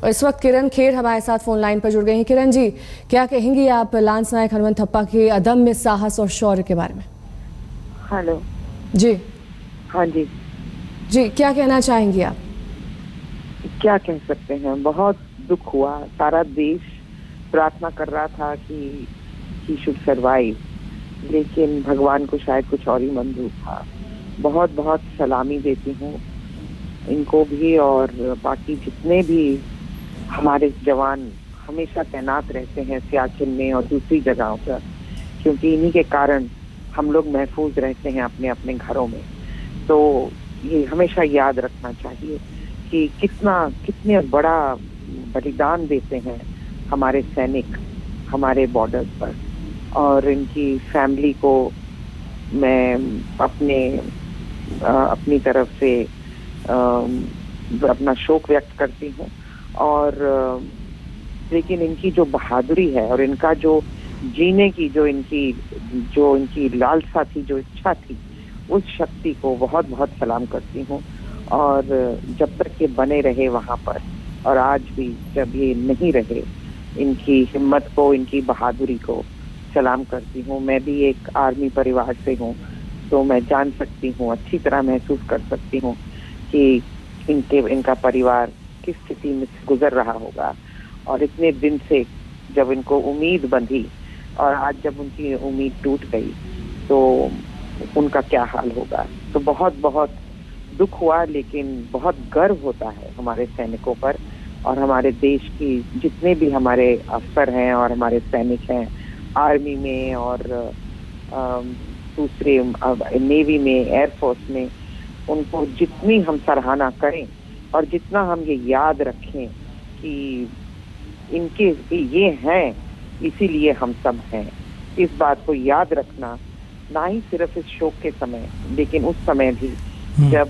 और इस वक्त किरण खेर हमारे साथ फोन लाइन पर जुड़ गई हैं। किरण जी, क्या कहेंगी आप लांस नायक हनुमंत थप्पा के अदम्य साहस और शौर्य के बारे में? हेलो जी। हाँ जी, क्या कहना चाहेंगी आप? क्या कह सकते हैं, बहुत दुख हुआ। सारा देश प्रार्थना कर रहा था कि ही शुड सर्वाइव, लेकिन भगवान को शायद कुछ और ही मंजूर था। बहुत बहुत सलामी देती हूँ इनको भी, और बाकी जितने भी हमारे जवान हमेशा तैनात रहते हैं सियाचिन में और दूसरी जगहों पर, क्योंकि इन्हीं के कारण हम लोग महफूज रहते हैं अपने अपने घरों में। तो ये हमेशा याद रखना चाहिए कि कितने बड़ा बलिदान देते हैं हमारे सैनिक हमारे बॉर्डर पर। और इनकी फैमिली को मैं अपनी तरफ से अपना शोक व्यक्त करती हूँ। और लेकिन इनकी जो बहादुरी है और इनका जो जीने की जो इनकी लालसा थी, जो इच्छा थी, उस शक्ति को बहुत बहुत सलाम करती हूँ। और जब तक ये बने रहे वहां पर, और आज भी जब ये नहीं रहे, इनकी हिम्मत को, इनकी बहादुरी को सलाम करती हूँ। मैं भी एक आर्मी परिवार से हूँ, तो मैं जान सकती हूँ, अच्छी तरह महसूस कर सकती हूँ कि इनका परिवार किस स्थिति में गुजर रहा होगा। और इतने दिन से जब इनको उम्मीद बंधी और आज जब उनकी उम्मीद टूट गई, तो उनका क्या हाल होगा। तो बहुत बहुत दुख हुआ, लेकिन बहुत गर्व होता है हमारे सैनिकों पर और हमारे देश की जितने भी हमारे अफसर हैं और हमारे सैनिक हैं आर्मी में और दूसरे नेवी में, एयरफोर्स में। उनको जितनी हम सराहना करें और जितना हम ये याद रखें कि ये हैं, इसीलिए हम सब हैं, इस बात को याद रखना, ना ही सिर्फ इस शोक के समय, लेकिन उस समय भी जब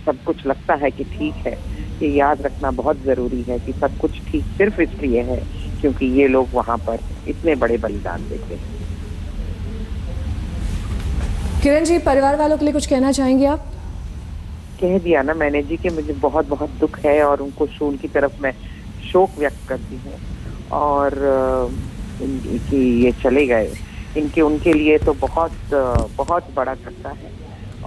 सब कुछ लगता है कि ठीक है, ये याद रखना बहुत जरूरी है कि सब कुछ ठीक सिर्फ इसलिए है क्योंकि ये लोग वहां पर इतने बड़े बलिदान देते हैं। किरण जी, परिवार वालों के लिए कुछ कहना चाहेंगे आप? कह दिया ना मैंने जी कि मुझे बहुत बहुत दुख है और उनको की तरफ मैं शोक व्यक्त करती हूँ। और कि ये चले गए, उनके लिए तो बहुत बहुत बड़ा घटना है।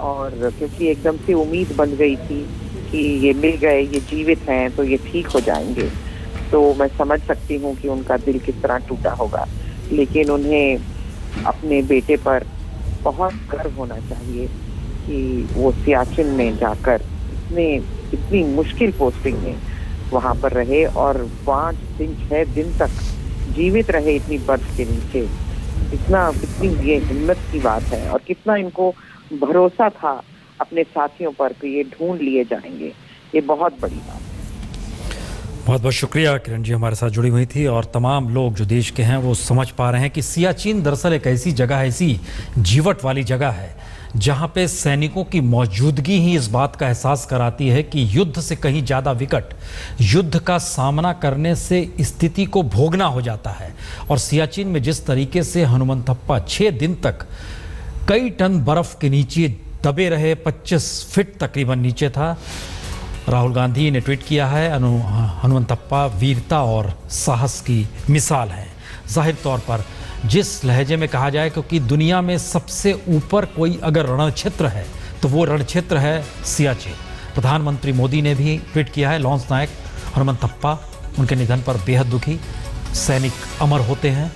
और क्योंकि एकदम से उम्मीद बन गई थी कि ये मिल गए, ये जीवित हैं, तो ये ठीक हो जाएंगे, तो मैं समझ सकती हूँ कि उनका दिल किस तरह टूटा होगा। लेकिन उन्हें अपने बेटे पर बहुत गर्व होना चाहिए कि वो सियाचिन में जाकर इतनी मुश्किल पोस्टिंग में वहां पर रहे और 5 दिन 6 दिन तक जीवित रहे इतनी बर्फ के नीचे। कितनी ये हिम्मत की बात है और कितना इनको भरोसा था अपने साथियों पर कि ये ढूंढ लिए जाएंगे। ये बहुत बड़ी बात है। बहुत बहुत शुक्रिया किरण जी, हमारे साथ जुड़ी हुई थी। और तमाम लोग जो देश के हैं वो समझ पा रहे हैं कि सियाचिन दरअसल एक ऐसी जगह है, ऐसी जीवट वाली जगह है जहां पे सैनिकों की मौजूदगी ही इस बात का एहसास कराती है कि युद्ध से कहीं ज़्यादा विकट, युद्ध का सामना करने से स्थिति को भोगना हो जाता है। और सियाचिन में जिस तरीके से हनुमंत थप्पा 6 दिन तक कई टन बर्फ के नीचे दबे रहे, 25 फीट तकरीबन नीचे था। राहुल गांधी ने ट्वीट किया है, हनुमंत थप्पा वीरता और साहस की मिसाल है। जाहिर तौर पर जिस लहजे में कहा जाए, क्योंकि दुनिया में सबसे ऊपर कोई अगर रणक्षेत्र है तो वो रणक्षेत्र है सियाचिन। प्रधानमंत्री मोदी ने भी ट्वीट किया है, लांस नायक हनुमंत थप्पा, उनके निधन पर बेहद दुखी। सैनिक अमर होते हैं,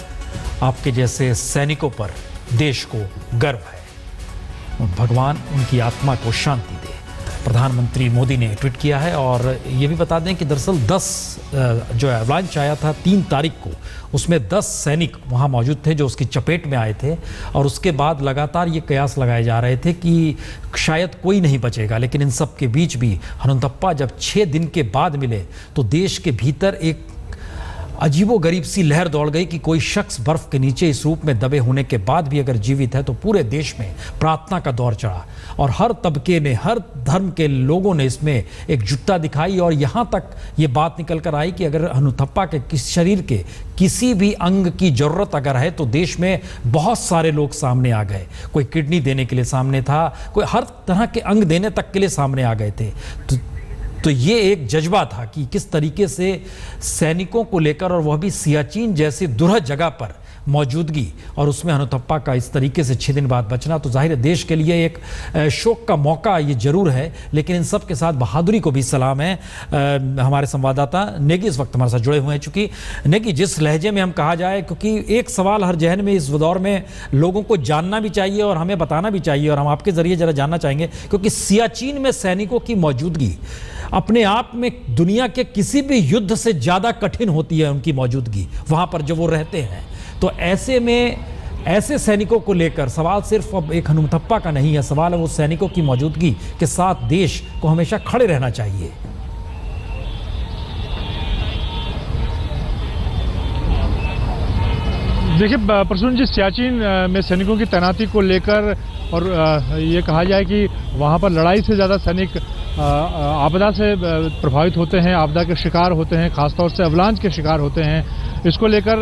आपके जैसे सैनिकों पर देश को गर्व है। भगवान उनकी आत्मा को शांति दे, प्रधानमंत्री मोदी ने ट्वीट किया है। और ये भी बता दें कि दरअसल 10 जो एवलांच आया था 3 तारीख को, उसमें 10 सैनिक वहाँ मौजूद थे जो उसकी चपेट में आए थे। और उसके बाद लगातार ये कयास लगाए जा रहे थे कि शायद कोई नहीं बचेगा। लेकिन इन सब के बीच भी हनुमंत थप्पा जब 6 दिन के बाद मिले तो देश के भीतर एक अजीबोगरीब सी लहर दौड़ गई कि कोई शख्स बर्फ के नीचे इस रूप में दबे होने के बाद भी अगर जीवित है तो पूरे देश में प्रार्थना का दौर चढ़ा। और हर तबके ने, हर धर्म के लोगों ने इसमें एकजुटता दिखाई। और यहाँ तक ये बात निकल कर आई कि अगर हनुमंत थप्पा के शरीर के किसी भी अंग की ज़रूरत अगर है तो देश में बहुत सारे लोग सामने आ गए। कोई किडनी देने के लिए सामने था, कोई हर तरह के अंग देने तक के लिए सामने आ गए थे। तो तो ये एक जज्बा था कि किस तरीके से सैनिकों को लेकर, और वह भी सियाचिन जैसी दुर्गम जगह पर मौजूदगी, और उसमें हनुथप्पा का इस तरीके से 6 दिन बाद बचना, तो जाहिर है देश के लिए एक शोक का मौका ये जरूर है। लेकिन इन सब के साथ बहादुरी को भी सलाम है। हमारे संवाददाता नेगी इस वक्त हमारे साथ जुड़े हुए हैं। चूंकि नेगी, जिस लहजे में हम कहा जाए, क्योंकि एक सवाल हर जहन में इस दौर में लोगों को जानना भी चाहिए और हमें बताना भी चाहिए, और हम आपके जरिए जरा जानना चाहेंगे, क्योंकि सियाचिन में सैनिकों की मौजूदगी अपने आप में दुनिया के किसी भी युद्ध से ज़्यादा कठिन होती है। उनकी मौजूदगी वहाँ पर जो वो रहते हैं, तो ऐसे में ऐसे सैनिकों को लेकर सवाल सिर्फ अब एक हनुथप्पा का नहीं है, सवाल है वो सैनिकों की मौजूदगी के साथ देश को हमेशा खड़े रहना चाहिए। देखिए प्रसून जी, सियाचिन में सैनिकों की तैनाती को लेकर, और ये कहा जाए कि वहाँ पर लड़ाई से ज़्यादा सैनिक आपदा से प्रभावित होते हैं, आपदा के शिकार होते हैं, खासतौर से अवलांच के शिकार होते हैं। इसको लेकर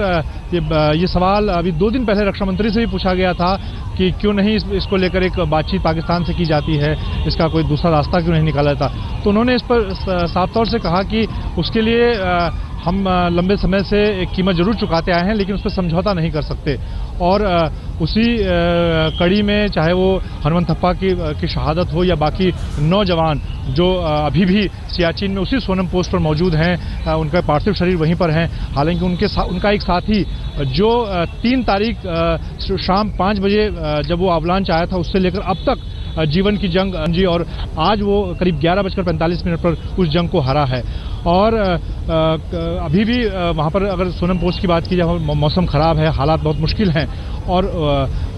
ये सवाल अभी 2 दिन पहले रक्षा मंत्री से भी पूछा गया था कि क्यों नहीं इसको लेकर एक बातचीत पाकिस्तान से की जाती है, इसका कोई दूसरा रास्ता क्यों नहीं निकाला जाता। तो उन्होंने इस पर साफ तौर से कहा कि उसके लिए हम लंबे समय से एक कीमत जरूर चुकाते आए हैं, लेकिन उस पर समझौता नहीं कर सकते। और उसी कड़ी में चाहे वो हनुथप्पा की शहादत हो या बाकी नौजवान जो अभी भी सियाचिन में उसी सोनम पोस्ट पर मौजूद हैं, उनका पार्थिव शरीर वहीं पर हैं। हालांकि उनका एक साथी जो 3 तारीख शाम 5 बजे जब वो अवलांच आया था, उससे लेकर अब तक जीवन की जंग जी, और आज वो करीब 11:45 पर उस जंग को हरा है। और अभी भी वहाँ पर अगर सोनम पोस्ट की बात की जाए, मौसम ख़राब है, हालात बहुत मुश्किल हैं। और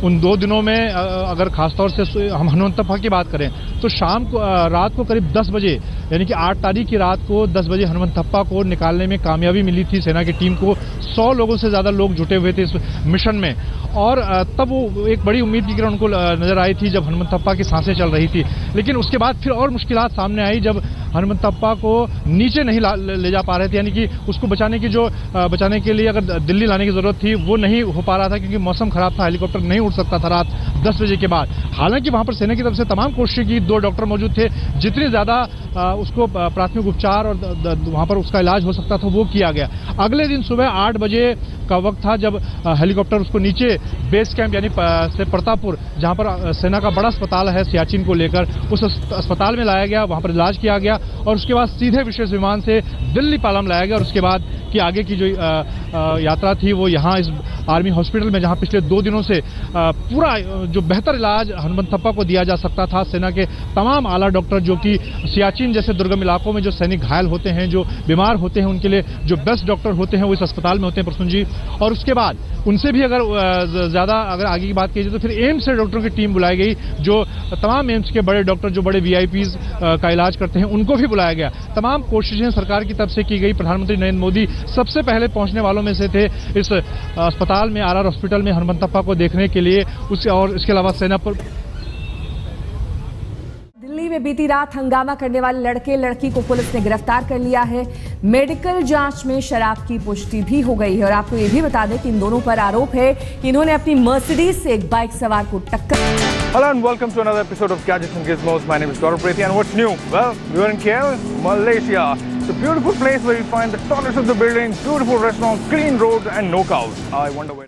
उन 2 दिनों में अगर ख़ासतौर से हम हनुथप्पा की बात करें तो शाम को रात को करीब 10 बजे, यानी कि 8 तारीख की रात को 10 बजे हनुथप्पा को निकालने में कामयाबी मिली थी। सेना की टीम को 100 लोगों से ज़्यादा लोग जुटे हुए थे इस मिशन में, और तब वो एक बड़ी उम्मीद की किरण उनको नज़र आई थी जब हनुथप्पा की सांसें चल रही थी। लेकिन उसके बाद फिर और मुश्किलात सामने आई जब हनुथप्पा को नीचे नहीं ले जा पा रहे थे, यानी कि उसको बचाने के लिए अगर दिल्ली लाने की ज़रूरत थी वो नहीं हो पा रहा था, क्योंकि मौसम ख़राब था, हेलीकॉप्टर नहीं उड़ सकता था रात 10 बजे के बाद। हालांकि वहाँ पर सेना की तरफ से तमाम कोशिशें की, 2 डॉक्टर मौजूद थे, जितनी ज़्यादा उसको प्राथमिक उपचार और वहाँ पर उसका इलाज हो सकता था वो किया गया। अगले दिन सुबह 8 बजे का वक्त था जब हेलीकॉप्टर उसको नीचे बेस कैंप यानी से प्रतापपुर, जहाँ पर सेना का बड़ा अस्पताल है सियाचिन को लेकर, उस अस्पताल में लाया गया, वहाँ पर इलाज किया गया, और उसके बाद सीधे विशेष विमान से दिल्ली पालम लाया गया। और उसके बाद की आगे की जो यात्रा थी वो यहाँ इस आर्मी हॉस्पिटल में, जहाँ पिछले 2 दिनों से पूरा जो बेहतर इलाज हनुथप्पा को दिया जा सकता था, सेना के तमाम आला डॉक्टर जो कि सियाचिन जैसे दुर्गम इलाकों में जो सैनिक घायल होते हैं, जो बीमार होते हैं, उनके लिए जो बेस्ट डॉक्टर होते हैं वो इस अस्पताल में होते हैं प्रसून जी। और उसके बाद उनसे भी अगर ज़्यादा अगर आगे की बात की जाए तो फिर एम्स से डॉक्टरों की टीम बुलाई गई, जो तमाम एम्स के बड़े डॉक्टर जो बड़े VIPs का इलाज करते हैं उनको भी बुलाया गया। तमाम कोशिशें सरकार की तरफ से की गई। प्रधानमंत्री नरेंद्र मोदी सबसे पहले पहुंचने वालों में से थे इस अस्पताल में, RR हॉस्पिटल में हनुथप्पा को देखने के लिए। और इसके अलावा सेना पर दिल्ली में बीती रात हंगामा करने वाले लड़के लड़की को पुलिस ने गिरफ्तार कर लिया है। मेडिकल जांच में शराब की पुष्टि भी हो गई है। और आपको ये भी बता दें कि इन दोनों पर आरोप है कि इन्होंने अपनी मर्सिडीज से एक बाइक सवार को टक्कर। Hello and welcome to another episode of Gadgets and Gizmos. My name is Gaurav Prethi, and what's new? Well, we are in KL, Malaysia. It's a beautiful place where you find the tallest of the buildings, beautiful restaurants, clean roads, and no cows. I wonder where.